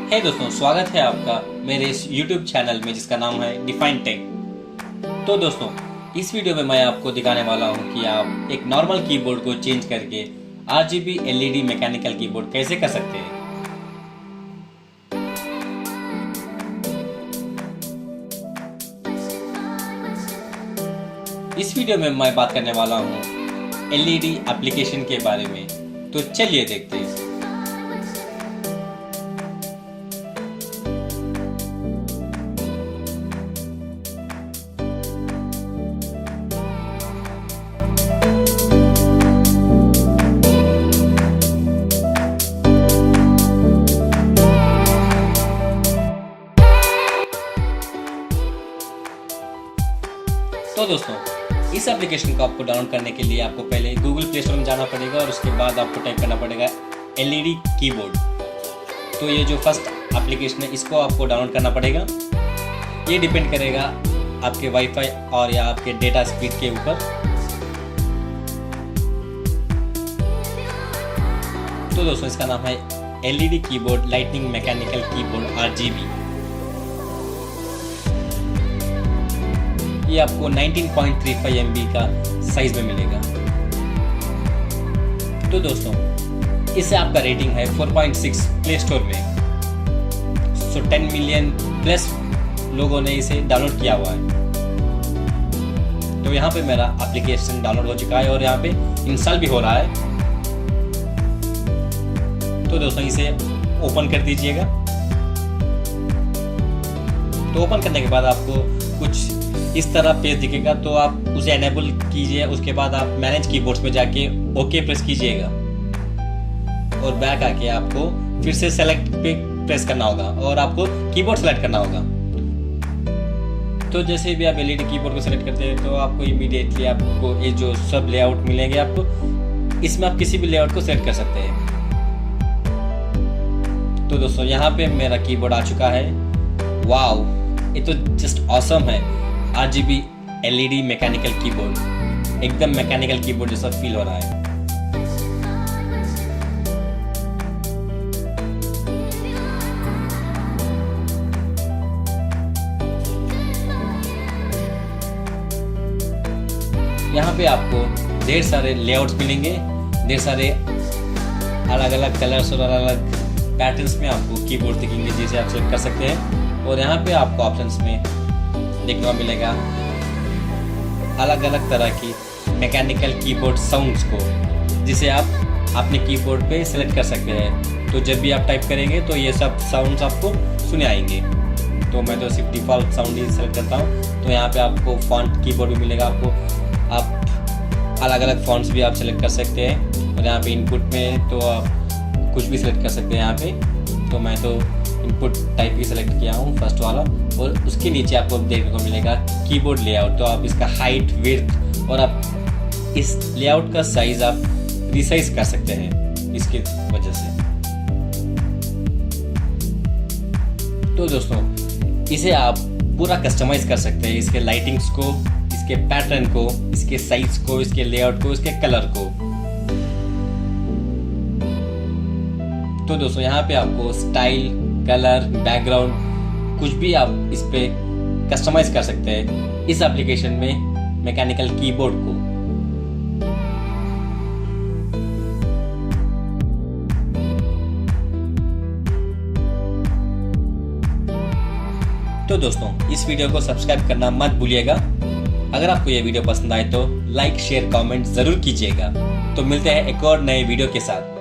हे दोस्तों, स्वागत है आपका मेरे इस YouTube चैनल में जिसका नाम है डिफाइन टेक। तो दोस्तों, इस वीडियो में मैं आपको दिखाने वाला हूं कि आप एक नॉर्मल कीबोर्ड को चेंज करके RGB LED मैकेनिकल कीबोर्ड कैसे कर सकते हैं। इस वीडियो में मैं बात करने वाला हूं LED एप्लीकेशन के बारे में, तो चलिए देखते हैं। तो दोस्तों, इस एप्लीकेशन को आपको डाउनलोड करने के लिए आपको पहले गूगल प्ले स्टोर में जाना पड़ेगा और उसके बाद आपको टाइप करना पड़ेगा LED कीबोर्ड। तो ये जो फर्स्ट एप्लीकेशन है इसको आपको डाउनलोड करना पड़ेगा। ये डिपेंड करेगा आपके वाईफाई और या आपके डेटा स्पीड के ऊपर। तो दोस्तों, इसका नाम है LED keyboard lightning mechanical keyboard RGB। ये आपको 19.35 MB का साइज में मिलेगा। तो दोस्तों, इससे आपका रेटिंग है 4.6 प्ले स्टोर में। 10 मिलियन प्लस लोगों ने इसे डाउनलोड किया हुआ है। तो यहाँ पे मेरा एप्लीकेशन डाउनलोड हो चुका है और यहाँ पे इंस्टॉल भी हो रहा है। तो दोस्तों, इसे ओपन कर दीजिएगा। तो ओपन करने के बाद आपको कुछ इस तरह पेज दिखेगा, तो आप उसे एनेबल कीजिए। उसके बाद आप मैनेज कीबोर्ड्स में जाके ओके प्रेस कीजिएगा और बैक आके आपको फिर से सेलेक्ट पे प्रेस करना होगा और आपको कीबोर्ड सेलेक्ट करना होगा। तो जैसे भी आप LED कीबोर्ड को सेलेक्ट करते हैं तो आपको इमीडिएटली आपको ये जो सब लेआउट मिलेंगे आपको, इसमें आप किसी भी लेआउट को सेलेक्ट कर सकते हैं। तो दोस्तों, यहाँ पे मेरा कीबोर्ड आ चुका है। वाओ, ये तो जस्ट ऑसम है। RGB LED मैकेनिकल कीबोर्ड, एकदम मैकेनिकल कीबोर्ड जैसा फील हो रहा है। यहाँ पे आपको ढेर सारे लेआउट्स मिलेंगे, ढेर सारे अलग अलग कलर्स और अलग अलग पैटर्न्स में आपको कीबोर्ड दिखेंगे जिसे आप सेलेक्ट कर सकते हैं। और यहाँ पे आपको ऑप्शंस में देखने को मिलेगा अलग अलग तरह की मैकेनिकल कीबोर्ड साउंड्स को, जिसे आप अपने कीबोर्ड पे सेलेक्ट कर सकते हैं। तो जब भी आप टाइप करेंगे तो ये सब साउंड्स आपको सुने आएंगे। तो मैं तो सिर्फ डिफ़ॉल्ट साउंड ही सेलेक्ट करता हूँ। तो यहाँ पे आपको फॉन्ट कीबोर्ड भी मिलेगा आपको। आप अलग अलग फॉन्ट्स भी आप सेलेक्ट कर सकते हैं। और यहाँ पे इनपुट में तो आप कुछ भी सेलेक्ट कर सकते हैं यहाँ पे। तो मैं तो इनपुट टाइप ही सेलेक्ट किया हूँ, फर्स्ट वाला। और उसके नीचे आपको देखने को मिलेगा कीबोर्ड लेआउट। तो आप इसका हाइट, विड्थ और आप इस लेआउट का साइज आप रिसाइज कर सकते हैं इसकी वजह से। तो दोस्तों, इसे आप पूरा कस्टमाइज कर सकते हैं, इसके लाइटिंग्स को, इसके पैटर्न को, इसके साइज को, इसके लेआउट को, इसके कलर को। तो दोस्तों, यहाँ पे आपको स्टाइल, कलर, बैकग्राउंड कुछ भी आप इस पे कस्टमाइज कर सकते हैं इस एप्लीकेशन में मैकेनिकल कीबोर्ड को। तो दोस्तों, इस वीडियो को सब्सक्राइब करना मत भूलिएगा। अगर आपको ये वीडियो पसंद आए तो लाइक, शेयर, कमेंट जरूर कीजिएगा। तो मिलते हैं एक और नए वीडियो के साथ।